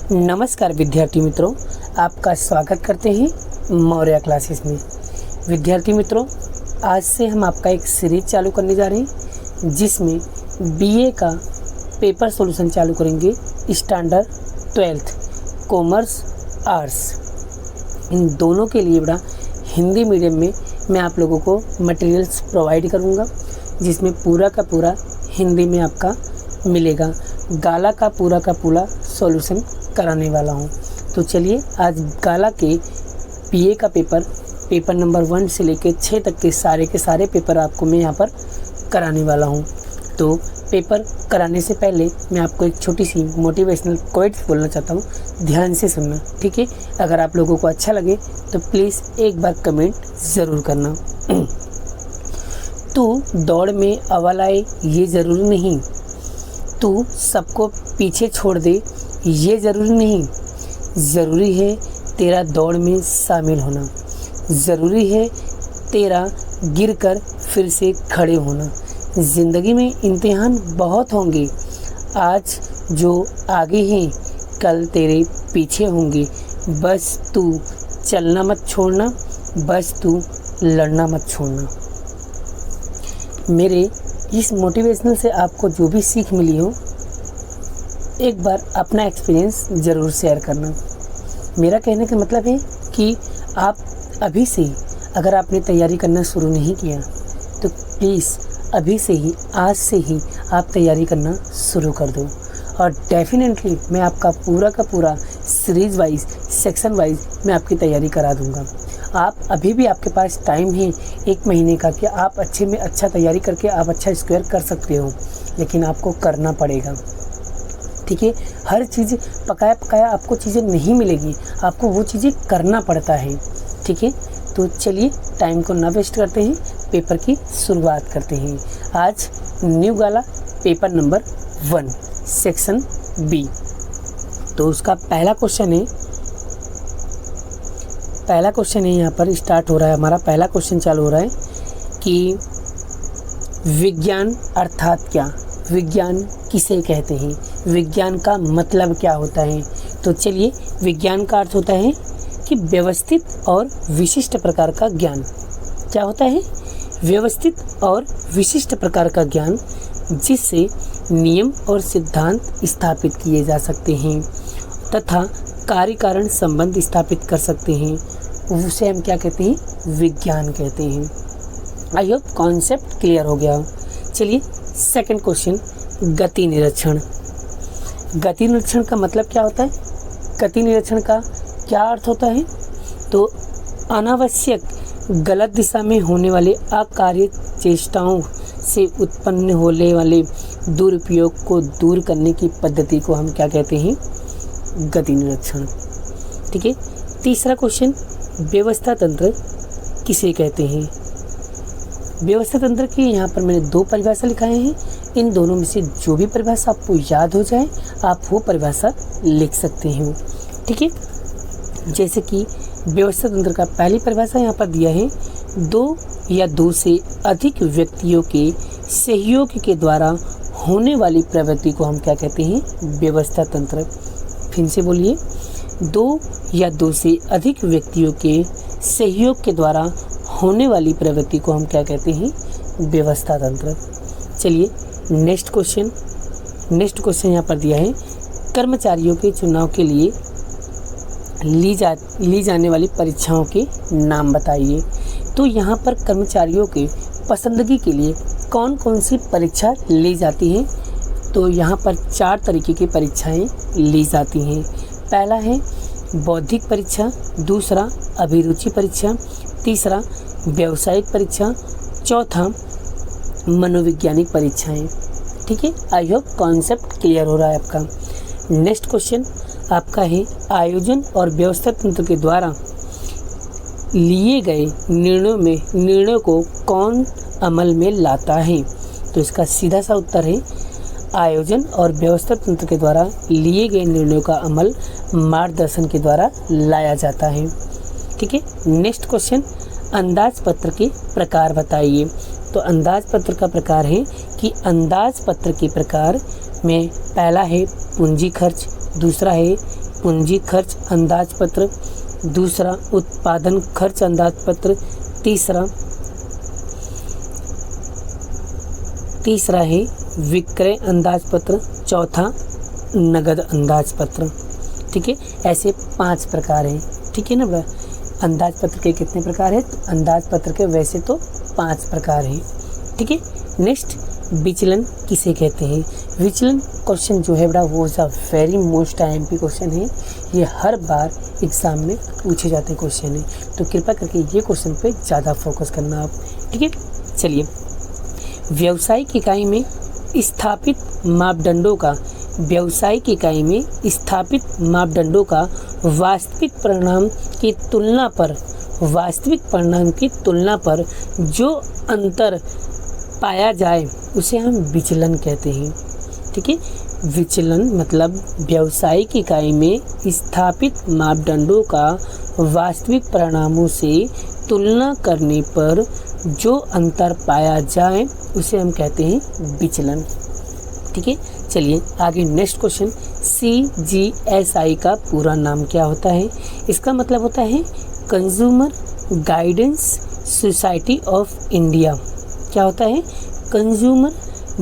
नमस्कार विद्यार्थी मित्रों, आपका स्वागत करते हैं मौर्य क्लासेस में। विद्यार्थी मित्रों, आज से हम आपका एक सीरीज चालू करने जा रहे हैं जिसमें बीए का पेपर सॉल्यूशन चालू करेंगे। स्टैंडर्ड 12th कॉमर्स आर्ट्स इन दोनों के लिए बड़ा हिंदी मीडियम में मैं आप लोगों को मटेरियल्स प्रोवाइड करूंगा, जिसमें पूरा का पूरा हिंदी में आपका मिलेगा। गाला का पूरा सॉल्यूशन कराने वाला हूं। तो चलिए आज गाला के बीए का पेपर नंबर 1 से लेकर 6 तक के सारे पेपर आपको मैं यहाँ पर कराने वाला हूं। तो पेपर कराने से पहले मैं आपको एक छोटी सी मोटिवेशनल कोट्स बोलना चाहता हूँ, ध्यान से सुनना, ठीक है। अगर आप लोगों को अच्छा लगे तो प्लीज़ एक बार कमेंट ज़रूर करना। तू दौड़ में अव्वल आए ये ज़रूरी नहीं, तू सबको पीछे छोड़ दे ये ज़रूरी नहीं, ज़रूरी है तेरा दौड़ में शामिल होना, ज़रूरी है तेरा गिरकर फिर से खड़े होना। ज़िंदगी में इम्तिहान बहुत होंगे, आज जो आगे हैं कल तेरे पीछे होंगे। बस तू चलना मत छोड़ना, बस तू लड़ना मत छोड़ना। मेरे इस मोटिवेशनल से आपको जो भी सीख मिली हो, एक बार अपना एक्सपीरियंस ज़रूर शेयर करना। मेरा कहने का मतलब है कि आप अभी से अगर आपने तैयारी करना शुरू नहीं किया तो प्लीज़ अभी से ही, आज से ही आप तैयारी करना शुरू कर दो। और डेफिनेटली मैं आपका पूरा का पूरा सीरीज़ वाइज, सेक्शन वाइज मैं आपकी तैयारी करा दूंगा। आप अभी भी आपके पास टाइम है 1 महीने का कि आप अच्छे में अच्छा तैयारी करके आप अच्छा स्क्वायर कर सकते हो, लेकिन आपको करना पड़ेगा, ठीक है। हर चीज़ पकाया आपको चीज़ें नहीं मिलेगी, आपको वो चीज़ें करना पड़ता है, ठीक है। तो चलिए टाइम को ना वेस्ट करते हैं, पेपर की शुरुआत करते हैं। आज न्यू गाला पेपर नंबर 1 सेक्शन बी। तो उसका पहला क्वेश्चन है यहाँ पर स्टार्ट हो रहा है। हमारा पहला क्वेश्चन चालू हो रहा है कि विज्ञान अर्थात क्या, विज्ञान किसे कहते हैं, विज्ञान का मतलब क्या होता है। तो चलिए, विज्ञान का अर्थ होता है कि व्यवस्थित और विशिष्ट प्रकार का ज्ञान। क्या होता है? व्यवस्थित और विशिष्ट प्रकार का ज्ञान, जिससे नियम और सिद्धांत स्थापित किए जा सकते हैं तथा कार्य कारण संबंध स्थापित कर सकते हैं, उसे हम क्या कहते हैं? विज्ञान कहते हैं। आई होप कॉन्सेप्ट क्लियर हो गया। चलिए सेकंड क्वेश्चन, गति निरीक्षण। गति निरीक्षण का मतलब क्या होता है? गति निरीक्षण का क्या अर्थ होता है? तो अनावश्यक गलत दिशा में होने वाले अकार्य चेष्टाओं से उत्पन्न होने वाले दुरुपयोग को दूर करने की पद्धति को हम क्या कहते हैं? गति निरीक्षण, ठीक है। तीसरा क्वेश्चन, व्यवस्था तंत्र किसे कहते हैं? व्यवस्था तंत्र की यहाँ पर मैंने 2 परिभाषा लिखाए हैं। इन दोनों में से जो भी परिभाषा आपको याद हो जाए आप वो परिभाषा लिख सकते हैं, ठीक है। जैसे कि व्यवस्था तंत्र का पहली परिभाषा यहाँ पर दिया है, 2 या 2 से अधिक व्यक्तियों के सहयोग के द्वारा होने वाली प्रवृत्ति को हम क्या कहते हैं? व्यवस्था तंत्र। फिर से बोलिए, 2 या 2 से अधिक व्यक्तियों के सहयोग के द्वारा होने वाली प्रवृत्ति को हम क्या कहते हैं? व्यवस्था तंत्र। चलिए नेक्स्ट क्वेश्चन यहाँ पर दिया है, कर्मचारियों के चुनाव के लिए ली जाने वाली परीक्षाओं के नाम बताइए। तो यहाँ पर कर्मचारियों के पसंदगी के लिए कौन कौन सी परीक्षा ली जाती है? तो यहाँ पर 4 तरीके की परीक्षाएं ली जाती हैं। पहला है बौद्धिक परीक्षा, दूसरा अभिरुचि परीक्षा, तीसरा व्यावसायिक परीक्षा, चौथा मनोवैज्ञानिक परीक्षाएं, ठीक है। आई होप कॉन्सेप्ट क्लियर हो रहा है आपका। नेक्स्ट क्वेश्चन आपका है, आयोजन और व्यवस्था तंत्र के द्वारा लिए गए निर्णयों को कौन अमल में लाता है? तो इसका सीधा सा उत्तर है, आयोजन और व्यवस्था तंत्र के द्वारा लिए गए निर्णयों का अमल मार्गदर्शन के द्वारा लाया जाता है, ठीक है। नेक्स्ट क्वेश्चन, अंदाज पत्र के प्रकार बताइए। तो अंदाज पत्र का प्रकार है कि अंदाज पत्र के प्रकार में पहला है पूंजी खर्च, दूसरा है पूंजी खर्च अंदाज पत्र, दूसरा उत्पादन खर्च अंदाज पत्र, तीसरा है विक्रय अंदाज पत्र, चौथा नगद अंदाज पत्र। ठीक है, ऐसे 5 प्रकार हैं। ठीक है ना बड़ा, अंदाज पत्र के कितने प्रकार हैं? तो अंदाज पत्र के वैसे तो 5 प्रकार हैं। ठीक है, नेक्स्ट विचलन किसे कहते हैं? विचलन क्वेश्चन जो है बड़ा वो is a very most IMP question है। ये हर बार एग्ज़ाम में पूछे जाते हैं क्वेश्चन है, तो कृपया करके ये क्वेश्चन पे ज़्यादा फोकस करना आप। ठीक है, चलिए, व्यावसायिक इकाई में स्थापित मापदंडों का वास्तविक परिणाम की तुलना पर जो अंतर पाया जाए उसे हम विचलन कहते हैं। ठीक है, विचलन मतलब व्यावसायिक इकाई में स्थापित मापदंडों का वास्तविक परिणामों से तुलना करने पर जो अंतर पाया जाए उसे हम कहते हैं विचलन। ठीक है, चलिए आगे नेक्स्ट क्वेश्चन, CGSI का पूरा नाम क्या होता है? इसका मतलब होता है consumer guidance society of India. क्या होता है? Consumer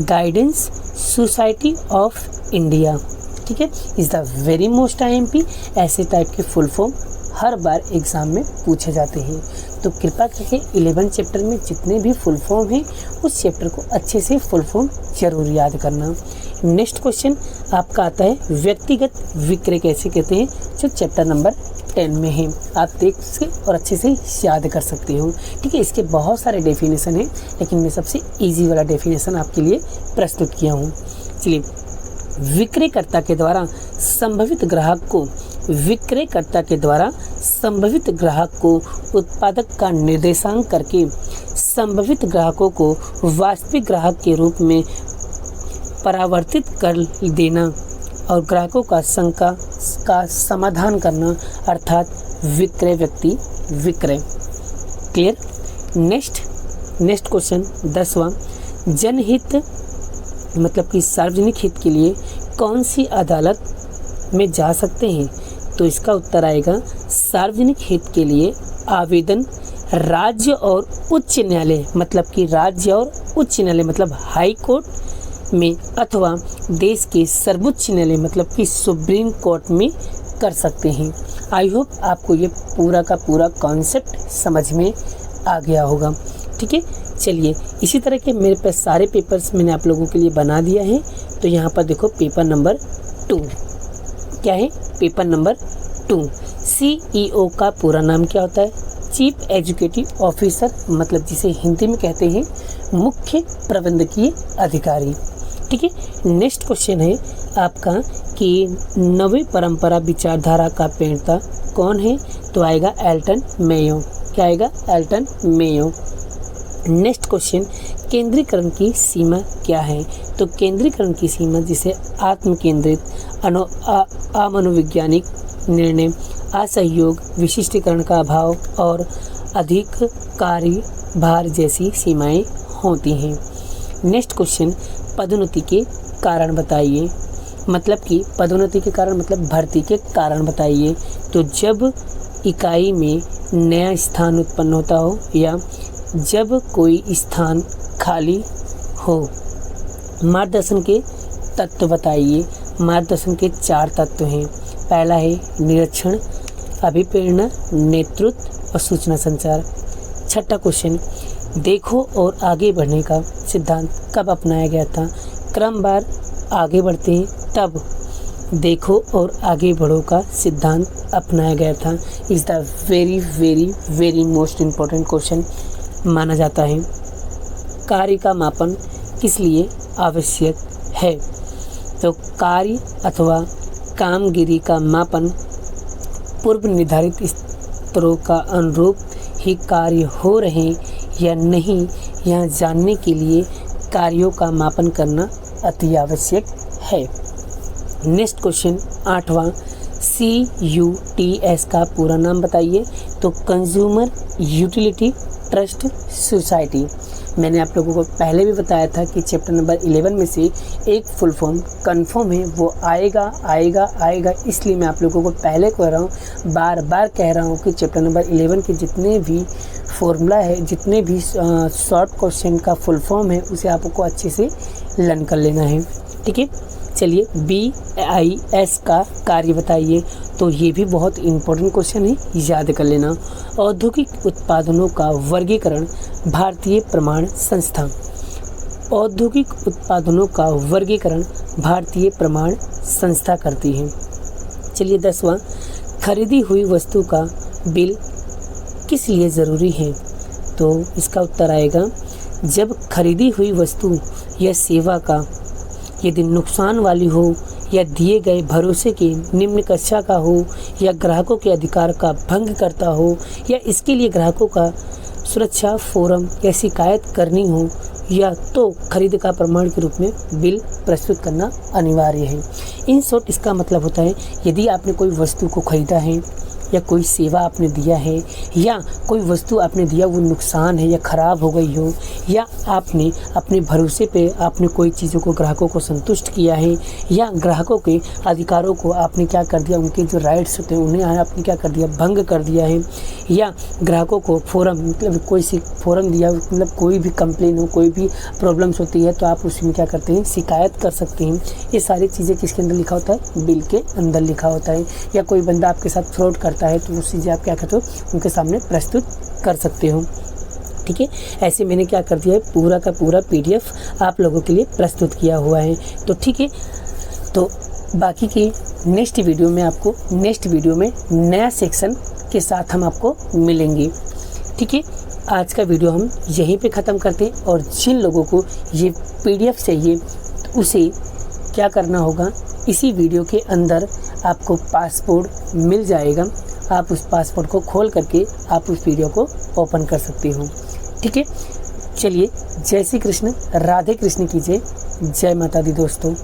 guidance society of India. ठीक है, is the very most IMP। ऐसे टाइप के फुल फॉर्म हर बार एग्ज़ाम में पूछे जाते हैं, तो कृपया करके 11 चैप्टर में जितने भी फुल फॉर्म हैं उस चैप्टर को अच्छे से फुल फॉर्म जरूर याद करना। नेक्स्ट क्वेश्चन आपका आता है व्यक्तिगत विक्रय कैसे कहते हैं, जो चैप्टर नंबर 10 में है। आप देख के और अच्छे से याद कर सकते हो। ठीक है, इसके बहुत सारे डेफिनेशन हैं, लेकिन मैं सबसे ईजी वाला डेफिनेशन आपके लिए प्रस्तुत किया हूँ। चलिए, विक्रयकर्ता के द्वारा संभावित ग्राहक को उत्पादक का निर्देशांक करके संभावित ग्राहकों को वास्तविक ग्राहक के रूप में परावर्तित कर देना और ग्राहकों का शंका का समाधान करना, अर्थात विक्रय व्यक्ति विक्रय। क्लियर? नेक्स्ट क्वेश्चन 10वां, जनहित मतलब कि सार्वजनिक हित के लिए कौन सी अदालत में जा सकते हैं? तो इसका उत्तर आएगा सार्वजनिक हित के लिए आवेदन राज्य और उच्च न्यायालय मतलब कि मतलब हाई कोर्ट में अथवा देश के सर्वोच्च न्यायालय मतलब कि सुप्रीम कोर्ट में कर सकते हैं। आई होप आपको ये पूरा का पूरा कॉन्सेप्ट समझ में आ गया होगा। ठीक है, चलिए इसी तरह के मेरे पास सारे पेपर्स मैंने आप लोगों के लिए बना दिया है। तो यहाँ पर देखो पेपर नंबर 2 क्या है? पेपर नंबर 2 CEO का पूरा नाम क्या होता है? चीफ एजुकेटिव ऑफिसर, मतलब जिसे हिंदी में कहते हैं मुख्य प्रबंधकीय अधिकारी। ठीक है, नेक्स्ट क्वेश्चन है आपका कि नवी परंपरा विचारधारा का प्रणेता कौन है? तो आएगा एल्टन मेयो। क्या आएगा? Elton Mayo. नेक्स्ट क्वेश्चन, केंद्रीकरण की सीमा क्या है? तो केंद्रीकरण की सीमा जिसे आत्म केंद्रित, अमनोवैज्ञानिक निर्णय, असहयोग, विशिष्टीकरण का अभाव और अधिक कार्यभार जैसी सीमाएं होती हैं। नेक्स्ट क्वेश्चन, पदोन्नति के कारण बताइए। मतलब कि पदोन्नति के कारण मतलब भर्ती के कारण बताइए। तो जब इकाई में नया स्थान उत्पन्न होता हो या जब कोई स्थान खाली हो। मार्गदर्शन के तत्व बताइए। मार्गदर्शन के 4 तत्व हैं। पहला है निरीक्षण, अभिप्रेरणा, नेतृत्व और सूचना संचार। छठा क्वेश्चन, देखो और आगे बढ़ने का सिद्धांत कब अपनाया गया था? क्रमवार आगे बढ़ते हैं तब देखो और आगे बढ़ो का सिद्धांत अपनाया गया था। Is the very very very most important question माना जाता है। कार्य का मापन किस लिए आवश्यक है? तो कार्य अथवा कामगिरी का मापन पूर्व निर्धारित स्तरों का अनुरूप ही कार्य हो रहे या नहीं, यह जानने के लिए कार्यों का मापन करना अति आवश्यक है। नेक्स्ट क्वेश्चन 8वां, CUTS का पूरा नाम बताइए। तो कंज्यूमर यूटिलिटी ट्रस्ट सोसाइटी। मैंने आप लोगों को पहले भी बताया था कि चैप्टर नंबर 11 में से एक फुल फॉर्म कन्फर्म है, वो आएगा आएगा आएगा। इसलिए मैं आप लोगों को पहले कह रहा हूँ, बार बार कह रहा हूँ कि चैप्टर नंबर 11 के जितने भी फॉर्मूला है, जितने भी शॉर्ट क्वेश्चन का फुल फॉर्म है, उसे आपको अच्छे से लर्न कर लेना है। ठीक है, चलिए BIS का कार्य बताइए। तो ये भी बहुत इम्पोर्टेंट क्वेश्चन है, याद कर लेना। औद्योगिक उत्पादनों का वर्गीकरण भारतीय प्रमाण संस्था। औद्योगिक उत्पादनों का वर्गीकरण भारतीय प्रमाण संस्था करती है। चलिए 10वां, खरीदी हुई वस्तु का बिल किस लिए ज़रूरी है? तो इसका उत्तर आएगा, जब खरीदी हुई वस्तु या सेवा का यदि नुकसान वाली हो या दिए गए भरोसे के निम्न कक्षा का हो या ग्राहकों के अधिकार का भंग करता हो या इसके लिए ग्राहकों का सुरक्षा फोरम या शिकायत करनी हो, या तो खरीद का प्रमाण के रूप में बिल प्रस्तुत करना अनिवार्य है। इन शॉर्ट इसका मतलब होता है, यदि आपने कोई वस्तु को खरीदा है या कोई सेवा आपने दिया है या कोई वस्तु आपने दिया वो नुकसान है या ख़राब हो गई हो, या आपने अपने भरोसे पे आपने कोई चीज़ों को ग्राहकों को संतुष्ट किया है, या ग्राहकों के अधिकारों को आपने क्या कर दिया, उनके जो राइट्स होते हैं उन्हें आपने क्या कर दिया, भंग कर दिया है, या ग्राहकों को फोरम मतलब कोई फोरम दिया, मतलब कोई भी कंप्लेन हो, कोई भी प्रॉब्लम्स होती है तो आप उसमें क्या करते हैं, शिकायत कर सकते हैं। ये सारी चीज़ें किसके अंदर लिखा होता है? बिल के अंदर लिखा होता है। या कोई बंदा आपके साथ फ्रॉड करता है तो वो चीज़ें आप क्या करते हो, उनके सामने प्रस्तुत कर सकते हो। ठीक है, ऐसे मैंने क्या कर दिया है, पूरा का पूरा PDF आप लोगों के लिए प्रस्तुत किया हुआ है। तो ठीक है, तो बाकी की नेक्स्ट वीडियो में नया सेक्शन के साथ हम आपको मिलेंगे। ठीक है, आज का वीडियो हम यहीं पे ख़त्म करते हैं। और जिन लोगों को ये PDF चाहिए तो उसे क्या करना होगा, इसी वीडियो के अंदर आपको पासपोर्ट मिल जाएगा। आप उस पासपोर्ट को खोल करके आप उस वीडियो को ओपन कर सकते हो। ठीक है, चलिए, जय श्री कृष्ण, राधे कृष्ण की जय, जय माता दी दोस्तों।